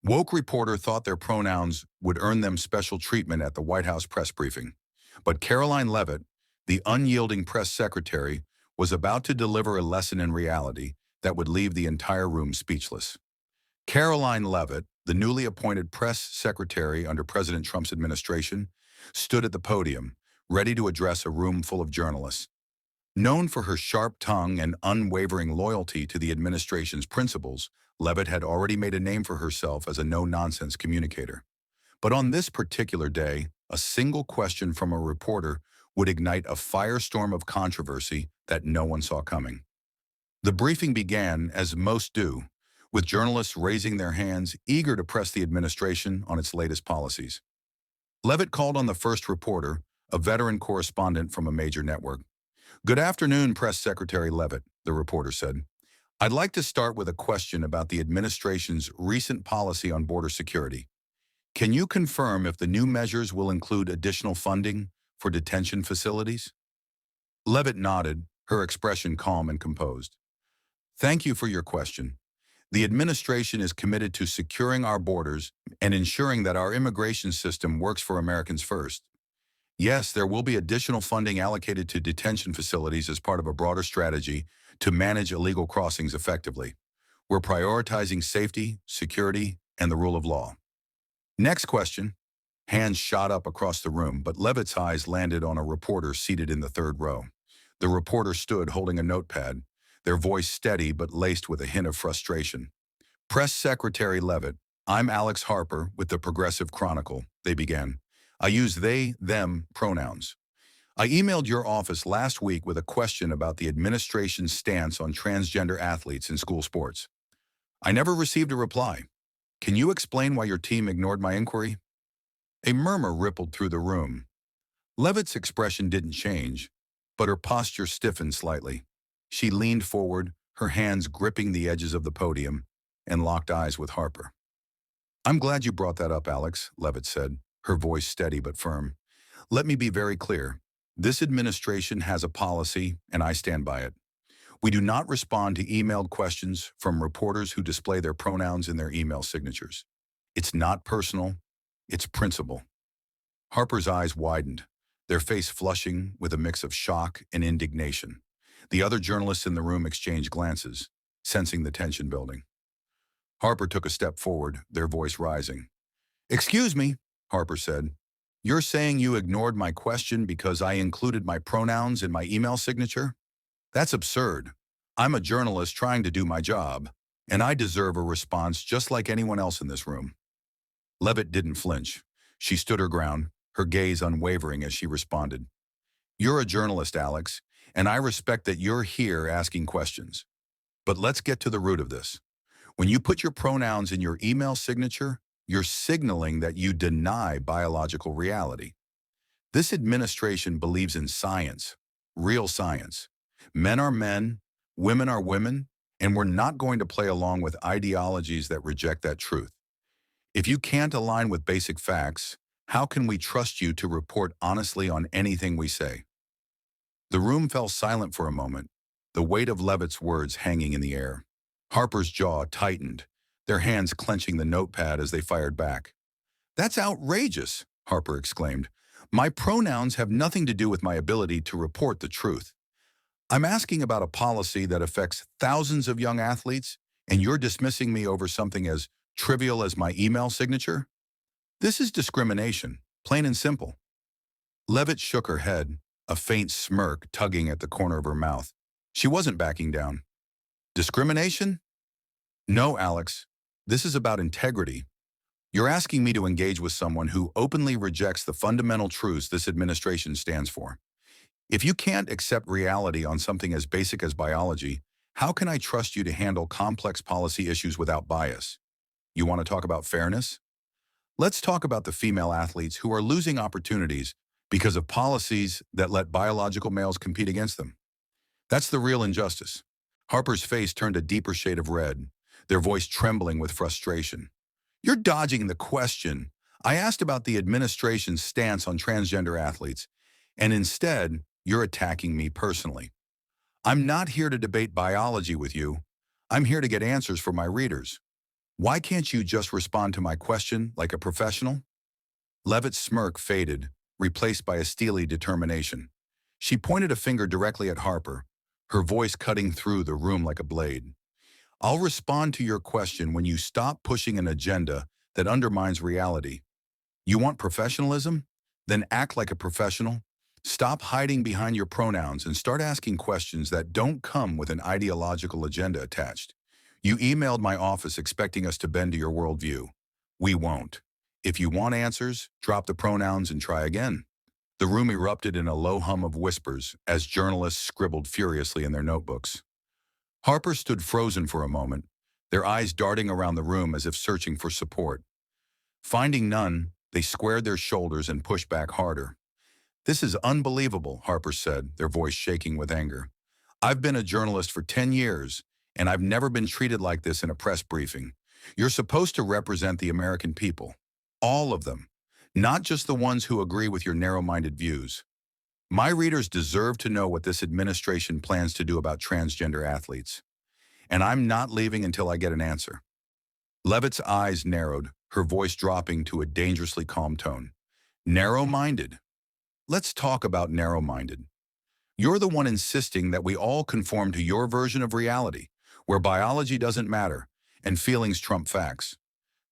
Woke reporter thought their pronouns would earn them special treatment at the White House press briefing. But Karoline Leavitt, the unyielding press secretary, was about to deliver a lesson in reality that would leave the entire room speechless. Karoline Leavitt, the newly appointed press secretary under President Trump's administration, stood at the podium, ready to address a room full of journalists. Known for her sharp tongue and unwavering loyalty to the administration's principles, Leavitt had already made a name for herself as a no-nonsense communicator. But on this particular day, a single question from a reporter would ignite a firestorm of controversy that no one saw coming. The briefing began, as most do, with journalists raising their hands, eager to press the administration on its latest policies. Leavitt called on the first reporter, a veteran correspondent from a major network. "Good afternoon, Press Secretary Leavitt," the reporter said. "I'd like to start with a question about the administration's recent policy on border security. Can you confirm if the new measures will include additional funding for detention facilities?" Leavitt nodded, her expression calm and composed. "Thank you for your question. The administration is committed to securing our borders and ensuring that our immigration system works for Americans first. Yes, there will be additional funding allocated to detention facilities as part of a broader strategy to manage illegal crossings effectively. We're prioritizing safety, security, and the rule of law." Next question. Hands shot up across the room, but Leavitt's eyes landed on a reporter seated in the third row. The reporter stood holding a notepad, their voice steady but laced with a hint of frustration. "Press Secretary Leavitt, I'm Alex Harper with the Progressive Chronicle," they began. "I use they, them pronouns. I emailed your office last week with a question about the administration's stance on transgender athletes in school sports. I never received a reply. Can you explain why your team ignored my inquiry?" A murmur rippled through the room. Leavitt's expression didn't change, but her posture stiffened slightly. She leaned forward, her hands gripping the edges of the podium, and locked eyes with Harper. "I'm glad you brought that up, Alex," Leavitt said, her voice steady but firm. "Let me be very clear. This administration has a policy, and I stand by it. We do not respond to emailed questions from reporters who display their pronouns in their email signatures. It's not personal, it's principle." Harper's eyes widened, their face flushing with a mix of shock and indignation. The other journalists in the room exchanged glances, sensing the tension building. Harper took a step forward, their voice rising. "Excuse me," Harper said. "You're saying you ignored my question because I included my pronouns in my email signature? That's absurd. I'm a journalist trying to do my job, and I deserve a response just like anyone else in this room." Leavitt didn't flinch. She stood her ground, her gaze unwavering as she responded. "You're a journalist, Alex, and I respect that you're here asking questions. But let's get to the root of this. When you put your pronouns in your email signature, you're signaling that you deny biological reality. This administration believes in science, real science. Men are men, women are women, and we're not going to play along with ideologies that reject that truth. If you can't align with basic facts, how can we trust you to report honestly on anything we say?" The room fell silent for a moment, the weight of Leavitt's words hanging in the air. Harper's jaw tightened, their hands clenching the notepad as they fired back. "That's outrageous," Harper exclaimed. "My pronouns have nothing to do with my ability to report the truth. I'm asking about a policy that affects thousands of young athletes, and you're dismissing me over something as trivial as my email signature? This is discrimination, plain and simple." Leavitt shook her head, a faint smirk tugging at the corner of her mouth. She wasn't backing down. "Discrimination? No, Alex. This is about integrity. You're asking me to engage with someone who openly rejects the fundamental truths this administration stands for. If you can't accept reality on something as basic as biology, how can I trust you to handle complex policy issues without bias? You want to talk about fairness? Let's talk about the female athletes who are losing opportunities because of policies that let biological males compete against them. That's the real injustice." Harper's face turned a deeper shade of red, their voice trembling with frustration. "You're dodging the question. I asked about the administration's stance on transgender athletes, and instead, you're attacking me personally. I'm not here to debate biology with you. I'm here to get answers for my readers. Why can't you just respond to my question like a professional? Leavitt's smirk faded, replaced by a steely determination. She pointed a finger directly at Harper, her voice cutting through the room like a blade. I'll respond to your question when you stop pushing an agenda that undermines reality. You want professionalism? Then act like a professional. Stop hiding behind your pronouns and start asking questions that don't come with an ideological agenda attached. You emailed my office expecting us to bend to your worldview. We won't. If you want answers, drop the pronouns and try again. The room erupted in a low hum of whispers as journalists scribbled furiously in their notebooks. Harper stood frozen for a moment, their eyes darting around the room as if searching for support. Finding none, they squared their shoulders and pushed back harder. This is unbelievable, Harper said, their voice shaking with anger. I've been a journalist for 10 years, and I've never been treated like this in a press briefing. You're supposed to represent the American people. All of them. Not just the ones who agree with your narrow-minded views. My readers deserve to know what this administration plans to do about transgender athletes. And I'm not leaving until I get an answer. Leavitt's eyes narrowed, her voice dropping to a dangerously calm tone. Narrow-minded. Let's talk about narrow-minded. You're the one insisting that we all conform to your version of reality, where biology doesn't matter and feelings trump facts.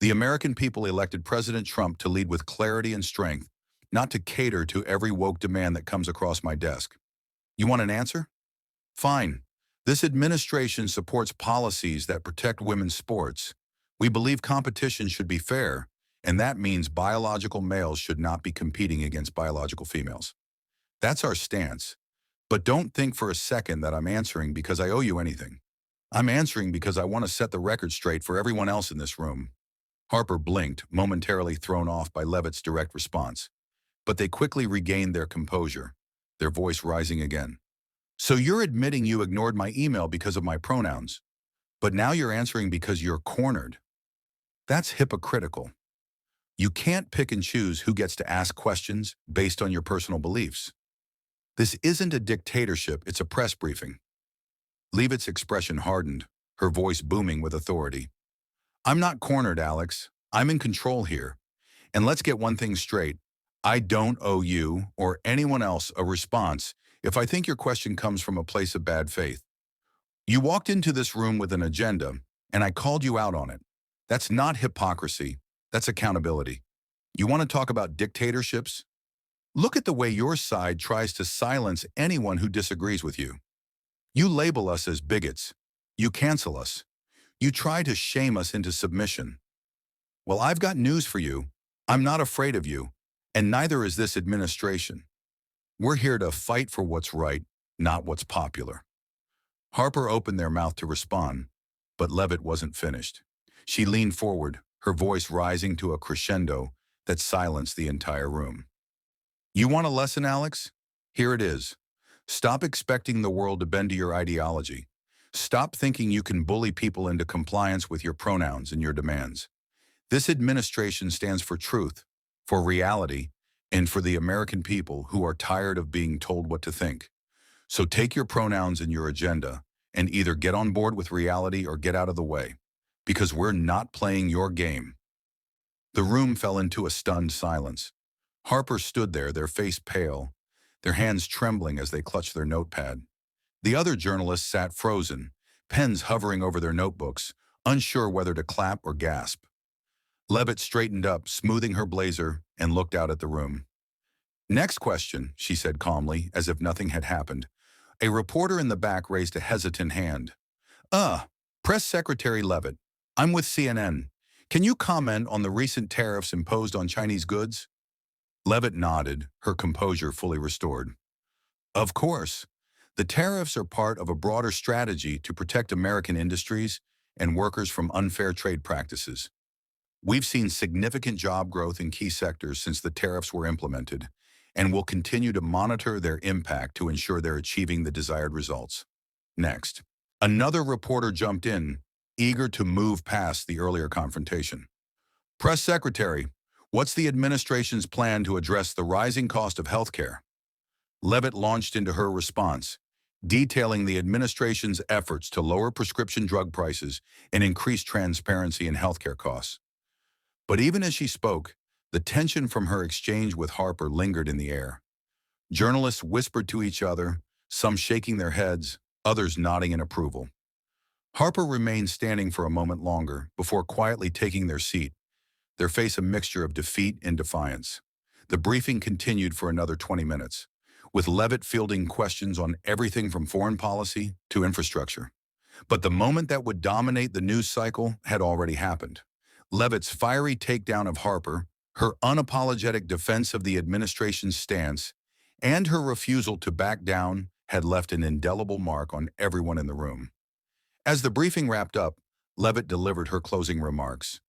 The American people elected President Trump to lead with clarity and strength, not to cater to every woke demand that comes across my desk. You want an answer? Fine. This administration supports policies that protect women's sports. We believe competition should be fair, and that means biological males should not be competing against biological females. That's our stance. But don't think for a second that I'm answering because I owe you anything. I'm answering because I want to set the record straight for everyone else in this room. Harper blinked, momentarily thrown off by Leavitt's direct response. But they quickly regained their composure, their voice rising again. So you're admitting you ignored my email because of my pronouns, but now you're answering because you're cornered. That's hypocritical. You can't pick and choose who gets to ask questions based on your personal beliefs. This isn't a dictatorship, it's a press briefing. Leavitt's expression hardened, her voice booming with authority. I'm not cornered, Alex. I'm in control here. And let's get one thing straight. I don't owe you or anyone else a response if I think your question comes from a place of bad faith. You walked into this room with an agenda, and I called you out on it. That's not hypocrisy. That's accountability. You want to talk about dictatorships? Look at the way your side tries to silence anyone who disagrees with you. You label us as bigots. You cancel us. You try to shame us into submission. Well, I've got news for you. I'm not afraid of you, and neither is this administration. We're here to fight for what's right, not what's popular. Harper opened their mouth to respond, but Leavitt wasn't finished. She leaned forward, her voice rising to a crescendo that silenced the entire room. You want a lesson, Alex? Here it is. Stop expecting the world to bend to your ideology. Stop thinking you can bully people into compliance with your pronouns and your demands. This administration stands for truth, for reality, and for the American people who are tired of being told what to think. So take your pronouns and your agenda and either get on board with reality or get out of the way, because we're not playing your game. The room fell into a stunned silence. Harper stood there, their face pale, their hands trembling as they clutched their notepad. The other journalists sat frozen, pens hovering over their notebooks, unsure whether to clap or gasp. Leavitt straightened up, smoothing her blazer, and looked out at the room. Next question, she said calmly, as if nothing had happened. A reporter in the back raised a hesitant hand. Press Secretary Leavitt. I'm with CNN. Can you comment on the recent tariffs imposed on Chinese goods? Leavitt nodded, her composure fully restored. Of course. The tariffs are part of a broader strategy to protect American industries and workers from unfair trade practices. We've seen significant job growth in key sectors since the tariffs were implemented, and will continue to monitor their impact to ensure they're achieving the desired results. Next, another reporter jumped in, eager to move past the earlier confrontation. Press Secretary, what's the administration's plan to address the rising cost of healthcare? Leavitt launched into her response. detailing the administration's efforts to lower prescription drug prices and increase transparency in healthcare costs. But even as she spoke, the tension from her exchange with Harper lingered in the air. Journalists whispered to each other, some shaking their heads, others nodding in approval. Harper remained standing for a moment longer before quietly taking their seat, their face a mixture of defeat and defiance. The briefing continued for another 20 minutes, with Leavitt fielding questions on everything from foreign policy to infrastructure. But the moment that would dominate the news cycle had already happened. Leavitt's fiery takedown of Harper, her unapologetic defense of the administration's stance, and her refusal to back down had left an indelible mark on everyone in the room. As the briefing wrapped up, Leavitt delivered her closing remarks.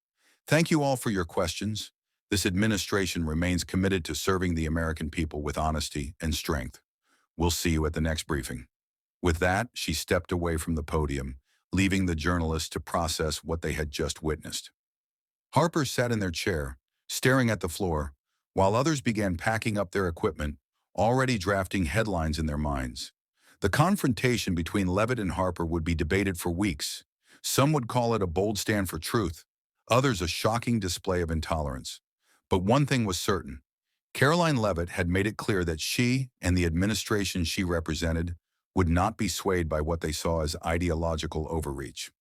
Thank you all for your questions. This administration remains committed to serving the American people with honesty and strength. We'll see you at the next briefing. With that, she stepped away from the podium, leaving the journalists to process what they had just witnessed. Harper sat in their chair, staring at the floor, while others began packing up their equipment, already drafting headlines in their minds. The confrontation between Leavitt and Harper would be debated for weeks. Some would call it a bold stand for truth, others a shocking display of intolerance. But one thing was certain. Karoline Leavitt had made it clear that she and the administration she represented would not be swayed by what they saw as ideological overreach.